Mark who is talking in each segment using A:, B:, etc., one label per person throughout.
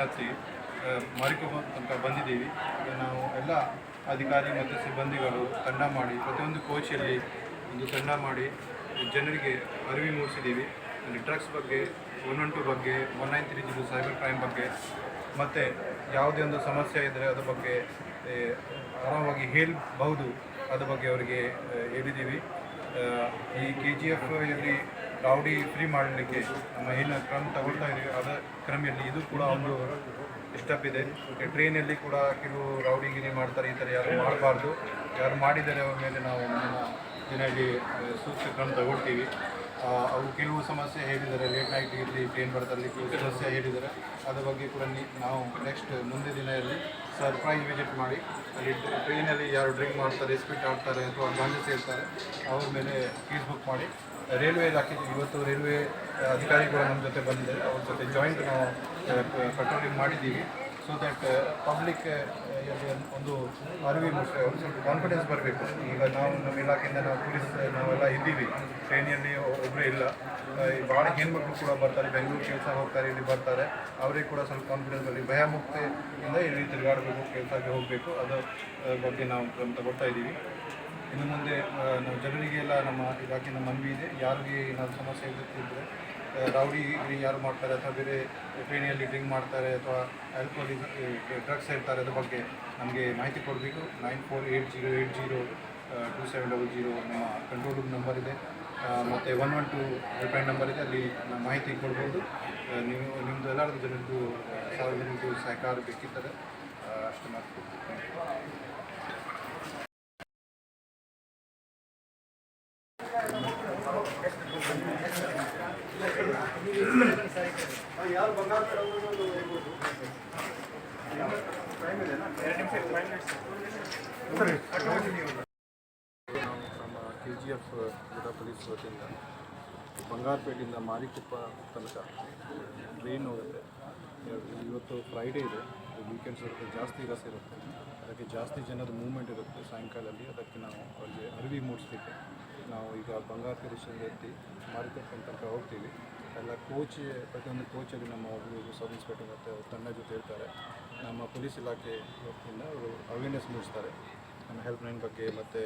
A: ಹತ್ತಿ ಮಾರಿಕೊಪ್ಪ ತನಕ ಬಂದಿದ್ದೀವಿ. ಈಗ ನಾವು ಎಲ್ಲ ಅಧಿಕಾರಿ ಮತ್ತು ಸಿಬ್ಬಂದಿಗಳು ತಂಡ ಮಾಡಿ ಪ್ರತಿಯೊಂದು ಕೋಚಲ್ಲಿ ಒಂದು ತಂಡ ಮಾಡಿ ಜನರಿಗೆ ಅರಿವು ಮೂಡಿಸಿದ್ದೀವಿ. ಡ್ರಗ್ಸ್ ಬಗ್ಗೆ, 112 ಬಗ್ಗೆ, 1930 ಸೈಬರ್ ಕ್ರೈಮ್ ಬಗ್ಗೆ, ಮತ್ತು ಯಾವುದೇ ಒಂದು ಸಮಸ್ಯೆ ಇದ್ದರೆ ಅದ್ರ ಬಗ್ಗೆ ಆರಾಮಾಗಿ ಹೇಳಬಹುದು, ಅದ್ರ ಬಗ್ಗೆ ಅವರಿಗೆ ಹೇಳಿದ್ದೀವಿ. ಈ KGF ಯಲ್ಲಿ ರೌಡಿ ಫ್ರೀ ಮಾಡಲಿಕ್ಕೆ ನಮ್ಮ ಏನು ಕ್ರಮ ತಗೊಳ್ತಾ ಇದ್ದೀವಿ ಅದರ ಕ್ರಮದಲ್ಲಿ ಇದು ಕೂಡ ಒಂದು ಸ್ಟೆಪ್ ಇದೆ. ಟ್ರೈನಲ್ಲಿ ಕೂಡ ಕೆಲವು ರೌಡಿಗಿರಿ ಮಾಡ್ತಾರೆ, ಈ ಥರ ಯಾರು ಮಾಡಬಾರ್ದು. ಯಾರು ಮಾಡಿದರೆ ಅವ್ರ ಮೇಲೆ ನಾವು ಮುಂದಿನ ದಿನದಲ್ಲಿ ಸೂಕ್ತ ಕ್ರಮ ತಗೊಳ್ತೀವಿ. ಅವು ಕೆಲವು ಸಮಸ್ಯೆ ಹೇಳಿದ್ದಾರೆ, ಲೇಟ್ ನೈಟ್ ಇಲ್ಲಿ ಟ್ರೈನ್ ಬರೋದಲ್ಲಿ ಕೆಲವು ಸಮಸ್ಯೆ ಹೇಳಿದ್ದಾರೆ. ಅದ್ರ ಬಗ್ಗೆ ಕೂಡ ನಾವು ನೆಕ್ಸ್ಟ್ ಮುಂದೆ ದಿನದಲ್ಲಿ ಸರ್ಪ್ರೈಸ್ ವಿಸಿಟ್ ಮಾಡಿ ಅಲ್ಲಿ ಟ್ರೈನಲ್ಲಿ ಯಾರು ಡ್ರಿಂಕ್ ಮಾಡ್ತಾರೆ, ಸ್ಪೀಡ್ ಆಡ್ತಾರೆ ಅಥವಾ ಗಾಂಜಾ ಸೇರ್ತಾರೆ ಅವ್ರ ಮೇಲೆ ಕೇಸ್ ಬುಕ್ ಮಾಡಿ ರೈಲ್ವೆ ಇಲಾಖೆ ಇವತ್ತು ರೈಲ್ವೆ ಅಧಿಕಾರಿ ಕೂಡ ನಮ್ಮ ಜೊತೆ ಬಂದಿದ್ದಾರೆ. ಅವ್ರ ಜೊತೆ ಜಾಯಿಂಟ್ ನಾವು ಪೆಟ್ರೋಲಿಂಗ್ ಮಾಡಿದ್ದೀವಿ. ಸೊ ದ್ಯಾಟ್ ಪಬ್ಲಿಕ್ ಒಂದು ಅರಿವು ಮೂಡಿಸಿ ಅವ್ರಿಗೆ ಸ್ವಲ್ಪ ಕಾನ್ಫಿಡೆನ್ಸ್ ಬರಬೇಕು. ಈಗ ನಾವು ನಮ್ಮ ಇಲಾಖೆಯಿಂದ ನಾವು ಪೊಲೀಸ್ ನಾವೆಲ್ಲ ಇದ್ದೀವಿ, ಟ್ರೈನಿಯಲ್ಲಿ ಒಬ್ಬರೇ ಇಲ್ಲ. ಭಾಳ ಹೆಣ್ಮಕ್ಳು ಕೂಡ ಬರ್ತಾರೆ, ಬೆಂಗಳೂರು ಕೆಲಸ ಹೋಗ್ತಾರೆ, ಇಲ್ಲಿ ಬರ್ತಾರೆ. ಅವರಿಗೆ ಕೂಡ ಸ್ವಲ್ಪ ಕಾನ್ಫಿಡೆನ್ಸ್ ಬರಲಿ, ಭಯಮುಕ್ತಿಯಿಂದ ಇಲ್ಲಿ ತಿರುಗಾಡಬೇಕು, ಕೆಲಸಕ್ಕೆ ಹೋಗಬೇಕು. ಅದರ ಬಗ್ಗೆ ನಾವು ಕ್ರಮ ತಗೊಳ್ತಾ ಇದ್ದೀವಿ. ಇನ್ನು ಮುಂದೆ ನಾವು ಜನರಿಗೆಲ್ಲ ನಮ್ಮ ಇಲಾಖೆಯಿಂದ ಮನವಿ ಇದೆ, ಯಾರಿಗೆ ಏನಾದರೂ ಸಮಸ್ಯೆ ಇದ್ದರೆ ರೌಡಿ ಯಾರು ಮಾಡ್ತಾರೆ ಅಥವಾ ಬೇರೆ ಟ್ರೈನಿಯಲ್ಲಿ ಡ್ರಿಂಕ್ ಮಾಡ್ತಾರೆ ಅಥವಾ ಆಲ್ಕೋಹಾಲ್ ಡ್ರಗ್ಸ್ ಇರ್ತಾರೆ ಅದ್ರ ಬಗ್ಗೆ ನಮಗೆ ಮಾಹಿತಿ ಕೊಡಬೇಕು. 9480802700 ನಮ್ಮ ಕಂಟ್ರೋಲ್ ರೂಮ್ ನಂಬರ್ ಇದೆ, ಮತ್ತು 112 ಹೆಲ್ಪ್ಲೈನ್ ನಂಬರ್ ಇದೆ, ಅಲ್ಲಿ ಮಾಹಿತಿ ಕೊಡ್ಬೋದು. ನೀವು ನಿಮ್ಮದು ಎಲ್ಲರದ್ದು ಜನರದ್ದು ಸಾರ್ವಜನಿಕರು ಸಹಕಾರ ಬೇಕಿದ್ದರೆ ಅಷ್ಟು ಮಾಡ್ಕೊಡ್ತೀವಿ.
B: ಯಾರು ಬಂಗಾರ
A: ನಮ್ಮ KGF ಜಿಲ್ಲಾ ಪೊಲೀಸ್ ವತಿಯಿಂದ ಬಂಗಾರಪೇಟೆಯಿಂದ ಮಾರಿಕೊಪ್ಪ ತನಕ ಟ್ರೈನ್ ಹೋಗುತ್ತೆ. ಇವತ್ತು ಫ್ರೈಡೇ ಇದೆ, ವೀಕೆಂಡ್ಸ್ ಇರುತ್ತೆ, ಜಾಸ್ತಿ ರಸ್ ಇರುತ್ತೆ, ಅದಕ್ಕೆ ಜಾಸ್ತಿ ಜನದ ಮೂವ್ಮೆಂಟ್ ಇರುತ್ತೆ ಸಾಯಂಕಾಲದಲ್ಲಿ. ಅದಕ್ಕೆ ನಾವು ಅಲ್ಲಿ ಅರಿವು ಮೂಡಿಸ್ಲಿಕ್ಕೆ ನಾವು ಈಗ ಬಂಗಾರಪೇಟೆ ಎತ್ತಿ ಮಾರಿಕೊಪ್ಪ ತನಕ ಹೋಗ್ತೀವಿ. ಎಲ್ಲ ಪ್ರತಿಯೊಂದು ಕೋಚಲ್ಲಿ ನಮ್ಮ ಒಬ್ಬರು ಸಬ್ ಇನ್ಸ್ಪೆಕ್ಟರ್ ಮತ್ತು ಅವ್ರ ತಂಡ ಜೊತೆ ಇರ್ತಾರೆ. ನಮ್ಮ ಪೊಲೀಸ್ ಇಲಾಖೆ ವತಿಯಿಂದ ಅವರು ಅವೇರ್ನೆಸ್ ಮೂಡಿಸ್ತಾರೆ ನಮ್ಮ ಹೆಲ್ಪ್ಲೈನ್ ಬಗ್ಗೆ, ಮತ್ತು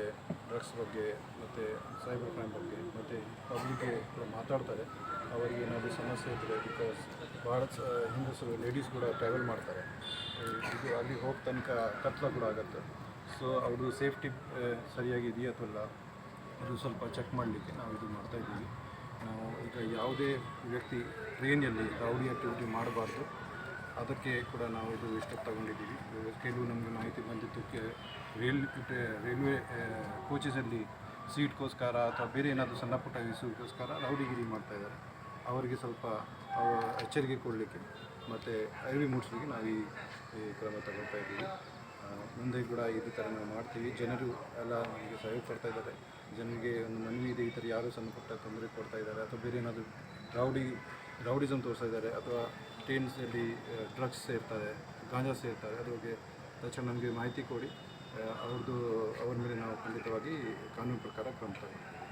A: ಡ್ರಗ್ಸ್ ಬಗ್ಗೆ, ಮತ್ತು ಸೈಬರ್ ಕ್ರೈಮ್ ಬಗ್ಗೆ, ಮತ್ತು ಪಬ್ಲಿಕ್ಗೆ ಕೂಡ ಮಾತಾಡ್ತಾರೆ. ಅವರಿಗೆ ಏನಾದರೂ ಸಮಸ್ಯೆ ಇದ್ದರೆ, ಬಿಕಾಸ್ ಭಾಳ ಹೆಂಗಸರು ಲೇಡೀಸ್ ಕೂಡ ಟ್ರಾವೆಲ್ ಮಾಡ್ತಾರೆ, ಇದು ಅಲ್ಲಿ ಹೋಗಿ ತನಕ ಕತ್ಲ ಕೂಡ ಆಗುತ್ತೆ. ಸೊ ಅವರು ಸೇಫ್ಟಿ ಸರಿಯಾಗಿದೆಯಾ ಅಥವಾ ಅದು ಸ್ವಲ್ಪ ಚೆಕ್ ಮಾಡಲಿಕ್ಕೆ ನಾವು ಇದು ಮಾಡ್ತಾಯಿದ್ದೀವಿ. ನಾವು ಈಗ ಯಾವುದೇ ವ್ಯಕ್ತಿ ಟ್ರೈನಲ್ಲಿ ರೌಡಿ ಆ್ಯಕ್ಟಿವಿಟಿ ಮಾಡಬಾರ್ದು, ಅದಕ್ಕೆ ಕೂಡ ನಾವು ಇದು ಸ್ಟೆಪ್ ತಗೊಂಡಿದ್ದೀವಿ. ಕೆಲವು ನಮಗೆ ಮಾಹಿತಿ ಬಂದಿತ್ತು, ರೈಲ್ವೆ ಕೋಚಸಲ್ಲಿ ಸೀಟ್ಗೋಸ್ಕರ ಅಥವಾ ಬೇರೆ ಏನಾದರೂ ಸಣ್ಣ ಪುಟ್ಟ ಇಶ್ಯೂಗೋಸ್ಕರ ರೌಡಿಗಿರಿ ಮಾಡ್ತಾಯಿದ್ದಾರೆ. ಅವರಿಗೆ ಸ್ವಲ್ಪ ಎಚ್ಚರಿಕೆ ಕೊಡಲಿಕ್ಕೆ ಮತ್ತು ಅರಿವು ಮೂಡಿಸಲಿಕ್ಕೆ ನಾವು ಈ ಕ್ರಮ ತಗೊಳ್ತಾ ಇದ್ದೀವಿ. ಮುಂದೆ ಕೂಡ ಇದೇ ಥರ ನಾವು ಮಾಡ್ತೀವಿ. ಜನರು ಎಲ್ಲ ನಮಗೆ ಸಹಯೋಗ ಕೊಡ್ತಾ ಇದ್ದಾರೆ. ಜನರಿಗೆ ಒಂದು ಮನವಿ ಇದೆ, ಈ ಥರ ಯಾರು ಸಣ್ಣ ಪುಟ್ಟ ತೊಂದರೆ ಕೊಡ್ತಾ ಇದ್ದಾರೆ ಅಥವಾ ಬೇರೆ ಏನಾದರೂ ರೌಡಿಸಮ್ ತೋರಿಸ್ತಾ ಇದ್ದಾರೆ ಅಥವಾ ಟ್ರೈನ್ಸಲ್ಲಿ ಡ್ರಗ್ಸ್ ಸೇರ್ತಾರೆ, ಗಾಂಜಾ ಸೇರ್ತಾರೆ, ಅದ್ರ ಬಗ್ಗೆ ತಕ್ಷಣ ನಮಗೆ ಮಾಹಿತಿ ಕೊಡಿ. ಅವ್ರ ಮೇಲೆ ನಾವು ಖಂಡಿತವಾಗಿ ಕಾನೂನು ಪ್ರಕಾರ ಕ್ರಮ ತಗೊಳ್ತೀವಿ.